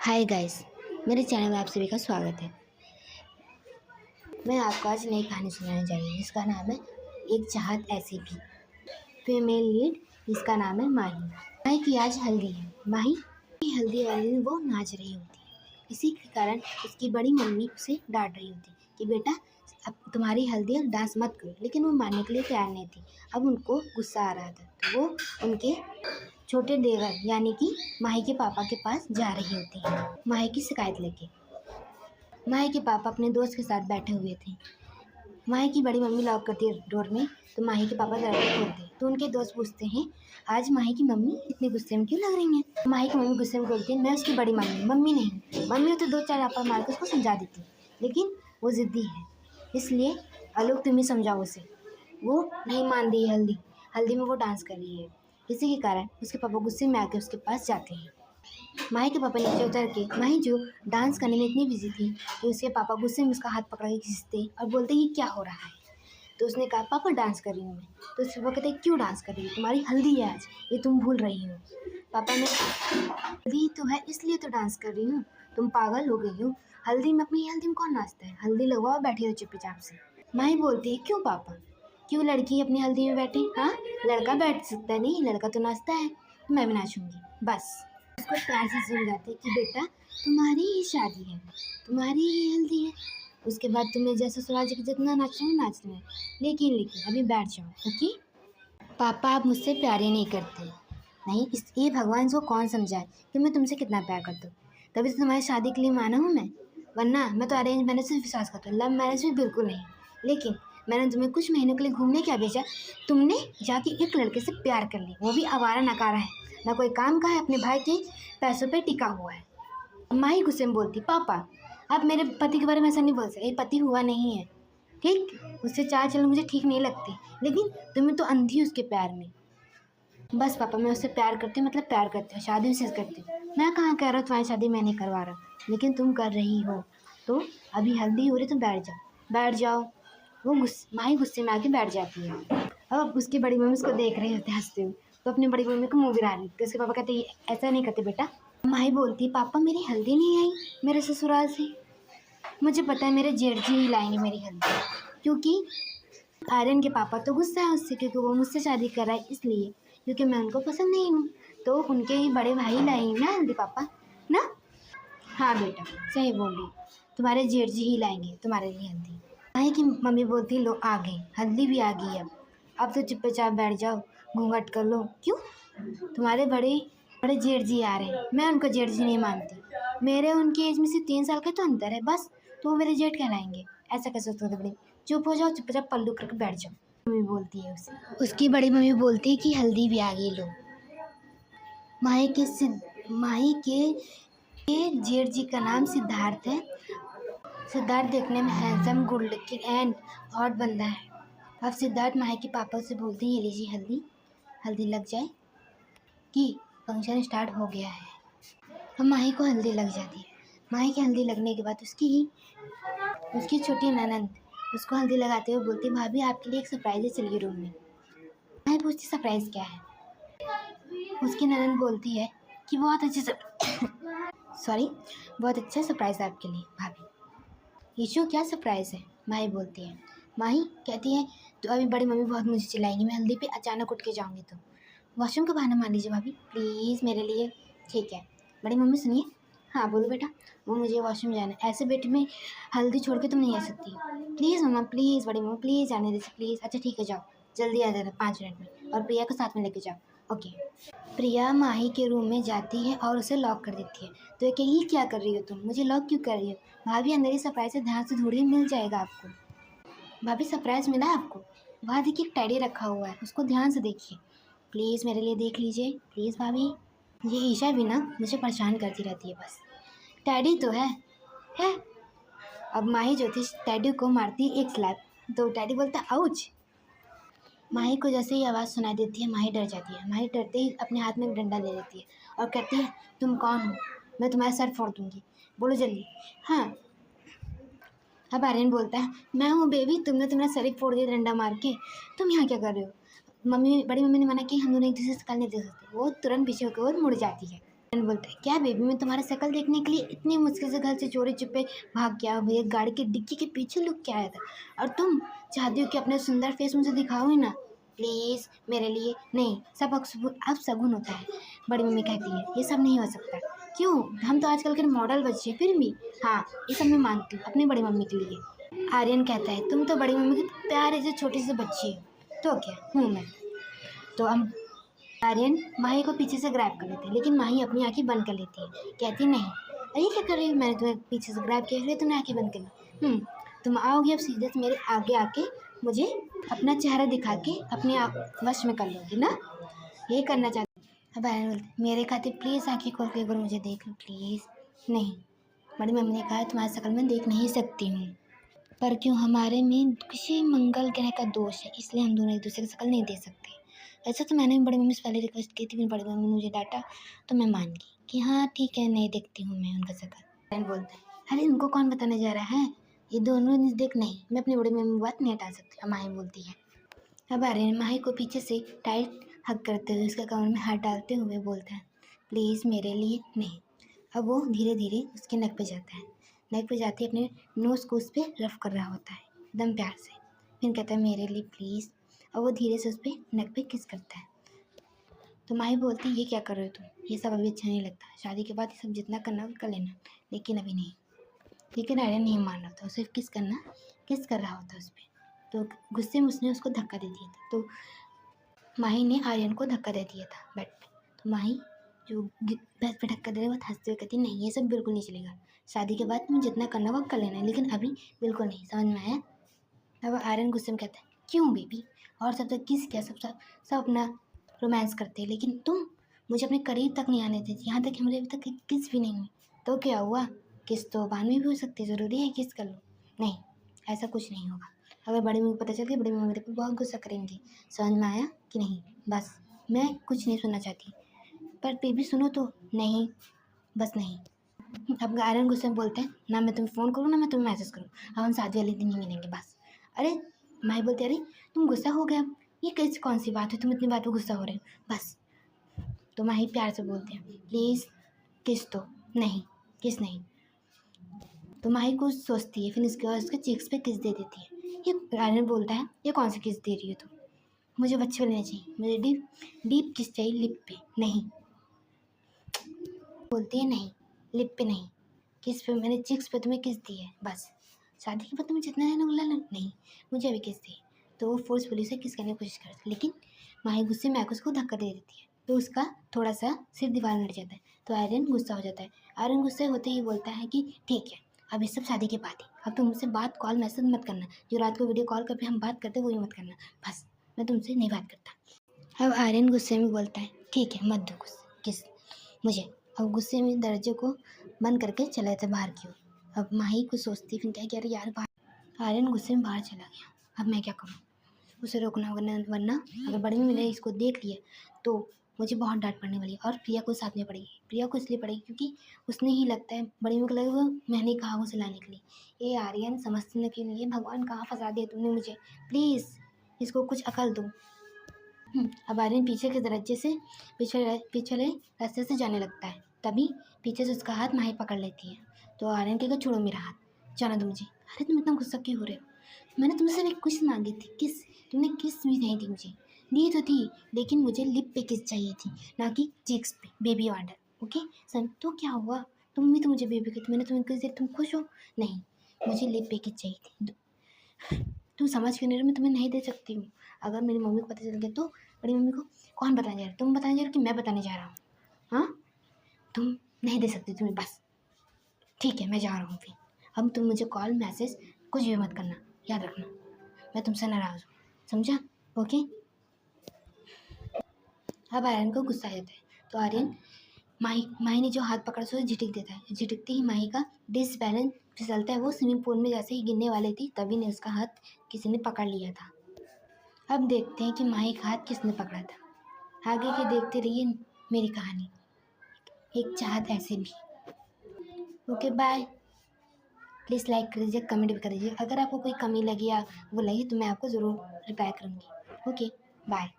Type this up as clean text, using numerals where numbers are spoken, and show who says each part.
Speaker 1: Hi guys, मेरे channel में आप सभी का स्वागत है। मैं आपको आज नई कहानी सुनाने जा रही हूँ जिसका नाम है एक चाहत ऐसी भी। फीमेल लीड जिसका नाम है माही। माही की आज हल्दी है। माही की हल्दी वाले दिन वो नाच रही होती है। इसी के कारण उसकी बड़ी मम्मी उसे डांट रही होती कि बेटा अब तुम्हारी हल्दी और डांस मत करो, लेकिन वो मानने के लिए तैयार नहीं थी। अब उनको गुस्सा आ रहा था तो वो उनके छोटे देवर यानी कि माही के पापा के पास जा रही होती है माही की शिकायत लेके। माही के पापा अपने दोस्त के साथ बैठे हुए थे। माही की बड़ी मम्मी लॉक करती है डोर में तो माही के पापा दरवाजा खोलते तो उनके दोस्त पूछते हैं आज माही की मम्मी इतने गुस्से में क्यों लग रही हैं। माही की मम्मी गुस्से में बोलती है मैं उसकी बड़ी मम्मी नहीं। मम्मी तो 2-4 आपा मार कर उसको समझा देती, लेकिन वो ज़िद्दी है, इसलिए आलोक तुम ही समझाओ उसे। वो नहीं मान रही है हल्दी में वो डांस कर रही है। इसी के कारण उसके पापा गुस्से में आकर उसके पास जाते हैं। माही के पापा नीचे उतर के माही जो डांस करने में इतनी बिजी थी कि उसके पापा गुस्से में उसका हाथ पकड़ के खींचते और बोलते ये क्या हो रहा है। तो उसने कहा पापा डांस कर रही हूँ मैं। तो उसके पापा कहते क्यों डांस कर रही हो, तुम्हारी हल्दी है आज, ये तुम भूल रही हो। पापा ने हल्दी तो है इसलिए तो डांस कर रही हूँ, तुम पागल हो गई हो। हल्दी में अपनी हल्दी में कौन नाचता है, हल्दी लगवाओ बैठी रहो चुपचाप से। माही बोलती है क्यों पापा, क्यों लड़की अपनी हल्दी में बैठे, हाँ लड़का बैठ सकता है, नहीं लड़का तो नाचता है, मैं भी नाचूंगी। बस उसको प्यार से समझाते कि बेटा तुम्हारी ही शादी है, तुम्हारी ही हल्दी है, उसके बाद तुम्हें जैसा ससुराल जी जितना नाचना है नाचना है, लेकिन अभी बैठ जाओ। ओके पापा आप मुझसे प्यार ही नहीं करते, नहीं इस ये भगवान को कौन समझाए कि मैं तुमसे कितना प्यार करता हूँ, तभी तो तुम्हारी शादी के लिए माना हूँ मैं, वरना मैं तो अरेंज मैरिज से विश्वास करता हूँ, लव मैरिज में बिल्कुल नहीं। लेकिन मैंने तुम्हें कुछ महीनों के लिए घूमने क्या भेजा, तुमने जाके एक लड़के से प्यार कर ली, वो भी आवारा नकारा है, ना कोई काम का है, अपने भाई के पैसों पे टिका हुआ है। माही गुस्से में बोलती पापा आप मेरे पति के बारे में ऐसा नहीं बोल सकते, ये पति हुआ नहीं है, ठीक उससे चाल चलना मुझे ठीक नहीं लगती, लेकिन तुम्हें तो अंधी उसके प्यार में। बस पापा मैं उससे प्यार करती हूँ, मतलब प्यार करती हूँ, शादी उससे करती हूँ। मैं कहाँ कह रहा हूँ तुम्हारी शादी मैं नहीं करवा रहा, लेकिन तुम कर रही हो तो अभी हल्दी हो रही तो बैठ जाओ। वो माही गुस्से में आके बैठ जाती है। अब उसकी बड़ी मम्मी उसको देख रही होती है हंसते हुए, तो अपनी बड़ी मम्मी को मुँह गिरा रही तो उसके पापा कहते ऐसा नहीं करते बेटा। माही बोलती पापा मेरी हल्दी नहीं आई मेरे ससुराल से, मुझे पता है मेरे जेठ जी ही लाएंगे मेरी हल्दी, क्योंकि आर्यन के पापा तो गुस्सा है उससे क्योंकि वो मुझसे शादी कर रहा है, इसलिए क्योंकि मैं उनको पसंद नहीं हूँ, तो उनके ही बड़े भाई लाएंगे ना हल्दी पापा ना। हाँ बेटा सही बोल रही, तुम्हारे जेठ जी ही लाएंगे तुम्हारे लिए हल्दी। माही की मम्मी बोलती लो आ गई हल्दी भी आ गई, अब तो चुपचाप बैठ जाओ, घूंघट कर लो। क्यों, तुम्हारे बड़े बड़े जेठ जी आ रहे हैं, मैं उनको जेठ जी नहीं मानती, मेरे उनकी एज में से 3 साल का तो अंतर है बस, तो वो मेरे जेठ कहलाएंगे, ऐसा कैसे सोचते बड़ी, चुप हो जाओ चुपचाप पल्लू करके बैठ जाओ। मम्मी बोलती है उसे, उसकी बड़ी मम्मी बोलती है कि हल्दी भी आ गई लो। माही के जेठ जी का नाम सिद्धार्थ है। सिद्धार्थ देखने में handsome good looking and hot बंदा है। अब सिद्धार्थ माही के पापा से बोलते हैं ये लीजिए हल्दी लग जाए कि फंक्शन स्टार्ट हो गया है। अब माही को हल्दी लग जाती है। माही की हल्दी लगने के बाद उसकी छोटी ननद उसको हल्दी लगाते हुए बोलती भाभी आपके लिए एक सरप्राइज है, चलिए रूम में। माही पूछती सरप्राइज क्या है। उसकी ननद बोलती है कि बहुत अच्छा सरप्राइज है आपके लिए भाभी। ईशू क्या सरप्राइज है, माही बोलती है। माही कहती है तो अभी बड़ी मम्मी बहुत मुझे चिल्लाएंगी, मैं हल्दी पे अचानक उठ के जाऊंगी तो वॉशरूम का बहाना मान लीजिए भाभी प्लीज़ मेरे लिए। ठीक है बड़ी मम्मी सुनिए, हाँ बोलो बेटा। वो मुझे वॉशरूम जाना है, ऐसे बेटे में हल्दी छोड़ के तुम नहीं आ सकती, प्लीज़ मम्मा प्लीज़, बड़ी मम्मा प्लीज़ जाने दीजिए प्लीज़। अच्छा ठीक है जाओ जल्दी आ जाना 5 मिनट में, और प्रिया को साथ में लेके जाओ। ओके। प्रिया माही के रूम में जाती है और उसे लॉक कर देती है। तो ये कहेगी क्या कर रही हो तुम, मुझे लॉक क्यों कर रही हो। भाभी अंदर ही सरप्राइज से ध्यान से ढूंढिए मिल जाएगा आपको। भाभी सरप्राइज मिला है आपको, वहाँ देखिए टैडी रखा हुआ है, उसको ध्यान से देखिए प्लीज़, मेरे लिए देख लीजिए प्लीज़ भाभी। ये ईशा भी ना मुझे परेशान करती रहती है बस, टैडी तो है। अब माही जो थी टैडी को मारती एक स्लैप, तो टैडी बोलता है आउच। माही को जैसे ही आवाज़ सुनाई देती है माही डर जाती है। माही डरते ही अपने हाथ में एक डंडा ले लेती है और कहती है तुम कौन हो, मैं तुम्हारा सर फोड़ दूँगी, बोलो जल्दी। हाँ। अब आर्यन बोलता है मैं हूँ बेबी, तुमने तुम्हारा सर ही फोड़ दिया डंडा मार के, तुम यहाँ क्या कर रहे हो। बड़ी मम्मी ने मना कि हम दोनों एक दूसरे से कल नहीं दे सकते। वो तुरंत पीछे होकर और मुड़ जाती है। आर्यन बोलता है क्या बेबी, मैं तुम्हारा शक्ल देखने के लिए इतनी मुश्किल से घर से चोरी छुपे भाग गया, भैया गाड़ी की डिक्की के पीछे लुक के आया था, और तुम चाहती हो कि अपने सुंदर फेस मुझे दिखाओ ही ना। प्लीज़ मेरे लिए नहीं, सब अब शगुन होता है। बड़ी मम्मी कहती है ये सब नहीं हो सकता। क्यों, हम तो आजकल के मॉडल बच्चे हैं, फिर भी हाँ ये सब मैं मानती हूँ अपनी बड़ी मम्मी के लिए। आर्यन कहता है तुम तो बड़ी मम्मी की प्यारे से छोटी सी बच्ची हो, तो क्या हूँ मैं। तो हम आर्यन माही को पीछे से ग्रैब कर लेते हैं, लेकिन माही अपनी आंखें बंद कर लेती है, कहती नहीं अरे ये क्या कर रही है, मैंने तुम्हें पीछे से ग्रैब किया फिर तुमने आंखें बंद कर ली। तुम आओगे अब सीधे से मेरे आगे आके मुझे अपना चेहरा दिखा के अपने आप वश में कर लोगी ना, यही करना चाहती। अब आर्यन बोलते मेरे खातिर प्लीज़ आंखें खोल के एक बार मुझे देख लो प्लीज़। नहीं, बड़ी मम्मी ने कहा तुम्हारी शक्ल में देख नहीं सकती हूँ, पर क्यों हमारे में किसी मंगल ग्रह का दोष है, इसलिए हम दोनों एक दूसरे की शक्ल नहीं दे सकते। ऐसा तो मैंने भी बड़ी मम्मी से पहले रिक्वेस्ट की थी, मेरी बड़ी मम्मी ने मुझे डांटा तो मैं मान गई कि हाँ ठीक है नहीं देखती हूँ मैं उनका शक्ल। फ्रेंड बोलते हैं अरे उनको कौन बताने जा रहा है, ये दोनों देख नहीं, मैं अपनी बड़ी मम्मी बात नहीं हटा सकती। अब माही बोलती है। अब आर्यन माही को पीछे से टाइट हग करते हुए उसके कमर में हाथ डालते हुए बोलता है प्लीज़ मेरे लिए नहीं। अब वो धीरे धीरे उसके नेक पे जाता है, नेक पे जाते अपने नोज़ को उस पर रफ कर रहा होता है एकदम प्यार से, फिर कहता है मेरे लिए प्लीज़, और वो धीरे से उस पर नेक पे किस करता है। तो माही बोलती ये क्या कर रहे हो तुम, ये सब अभी अच्छा नहीं लगता, शादी के बाद ये सब जितना करना हो कर लेना, लेकिन अभी नहीं। लेकिन आर्यन नहीं मान रहा था, उसे किस कर रहा होता उस पर। तो गुस्से में उसने उसको धक्का दे दिया था, तो माही ने आर्यन को धक्का दे दिया था बेड पे। तो माही जो बेड पे धक्का दे रही वो हंसते हुए कहती नहीं ये सब बिल्कुल नहीं चलेगा, शादी के बाद तुम्हें जितना करना वो कर लेना है, लेकिन अभी बिल्कुल नहीं, समझ में आया। अब आर्यन गुस्से में कहता है क्यों बेबी, और सब तक किस क्या सब अपना रोमांस करते हैं, लेकिन तुम मुझे अपने करीब तक नहीं आने देती, यहाँ तक कि मुझे अभी तक किस भी नहीं हुई। तो क्या हुआ, किस तो बाद में भी हो सकती है, ज़रूरी है किस कर लो। नहीं ऐसा कुछ नहीं होगा, अगर बड़ी मम्मी को पता चल गया बड़ी मम्मी मेरे पर बहुत गुस्सा करेंगी, समझ में आया कि नहीं। बस मैं कुछ नहीं सुनना चाहती, पर बेबी सुनो तो। नहीं बस नहीं। अब आर्यन गुस्से में बोलते हैं ना मैं तुम्हें फ़ोन करूँ ना मैं तुम्हें मैसेज करूँ, अब हम शादी वाले दिन ही मिलेंगे बस। अरे माही बोलती अरे तुम गुस्सा हो गए, अब ये कैसी कौन सी बात है, तुम इतनी बात पर गुस्सा हो रहे हो बस। तो माही प्यार से बोलते हैं प्लीज़ किस तो। नहीं किस नहीं। तो माही कुछ सोचती है, फिर इसके बाद उसके चीक्स पे किस दे देती है। ये आर्यन बोलता है ये कौन सी किस दे रही हो तुम, मुझे बच्चे वाले नहीं चाहिए, मुझे डीप किस चाहिए, लिप पे नहीं। बोलती है नहीं लिप पे नहीं, किस पे, मैंने चिक्स पे तुम्हें किस दी है बस, शादी के बाद तुम्हें जितना है ना उल्ला नहीं, मुझे अभी किस दी। तो वो फोर्सफुली से किस करने की कोशिश करती है, लेकिन माही गुस्से में आकर उसको धक्का दे देती है, तो उसका थोड़ा सा सिर दीवार में लड़ जाता है। तो आर्यन गुस्सा हो जाता है, आर्यन गुस्से होते ही बोलता है कि ठीक है अब ये सब शादी के बाद ही, अब तुम मुझसे बात कॉल मैसेज मत करना, जो रात को वीडियो कॉल करके हम बात करते वही मत करना, बस मैं तुमसे नहीं बात करता। अब आर्यन गुस्से में बोलता है ठीक है मत दो किस मुझे। अब गुस्से में दरवाजे को बंद करके चला जाता बाहर की ओर। अब माही कुछ सोचती फिर क्या कि यार बाहर। आर्यन गुस्से में बाहर चला गया, अब मैं क्या करूँ, उसे रोकना वरना अगर बड़ी मम्मी ने इसको देख लिया तो मुझे बहुत डांट पड़ने वाली है, और प्रिया को साथ में पड़ेगी। प्रिया को इसलिए पड़ेगी क्योंकि उसने ही लगता है बड़ी मम्मी को लगा वो मैंने कहा वो लाने के लिए। ये आर्यन समझने के लिए भगवान कहाँ फंसा दिया तुमने मुझे, प्लीज़ इसको कुछ अकल दो। अब आर्यन पीछे के दरवाजे से पिछले रास्ते से जाने लगता है, तभी पीछे से उसका हाथ माही पकड़ लेती है। तो आर्यन कहेगा छोड़ो मेरा हाथ, जाना दो मुझे। अरे तुम इतना गुस्सा क्यों हो रहे हो, मैंने तुमसे भी कुछ मांगी थी किस, तुमने किस भी नहीं दी मुझे, दी तो थी लेकिन मुझे लिप पे किस चाहिए थी ना कि चिक्स पे, बेबी ऑर्डर। ओके सन तो क्या हुआ, तुम भी तो मुझे बेबी कहती, मैंने तुम्हें किस दी, तुम खुश हो। नहीं मुझे लिप पे किस चाहिए थी, तुम समझ क्यों नहीं रहे, मैं तुम्हें नहीं दे सकती हूँ। अगर मेरी मम्मी को पता चल गया तो बड़ी मम्मी को कौन बताने जा रहा है, तुम बताने जा रहे हो कि मैं बताने जा रहा हूँ। हाँ तुम नहीं दे सकती तुम्हें बस, ठीक है मैं जा रहा हूँ फिर। अब तुम मुझे कॉल मैसेज कुछ भी मत करना, याद रखना मैं तुमसे नाराज़ हूँ, समझा। ओके। अब आर्यन को गुस्सा आ जाता है, तो आर्यन माही ने जो हाथ पकड़ा उसे झिटक देता है, झिटकते ही माही का डिसबैलेंस फिसलता है, वो स्विमिंग पूल में जैसे ही गिरने वाली थी तभी ने उसका हाथ किसी ने पकड़ लिया था। अब देखते हैं कि माही का हाथ किसने पकड़ा था, आगे के देखते रहिए मेरी कहानी एक चाहत ऐसे भी। ओके बाय, प्लीज़ लाइक कर दीजिए, कमेंट भी कर दीजिए, अगर आपको कोई कमी लगी या वो लगी तो मैं आपको ज़रूर रिप्लाई करूँगी। Okay bye.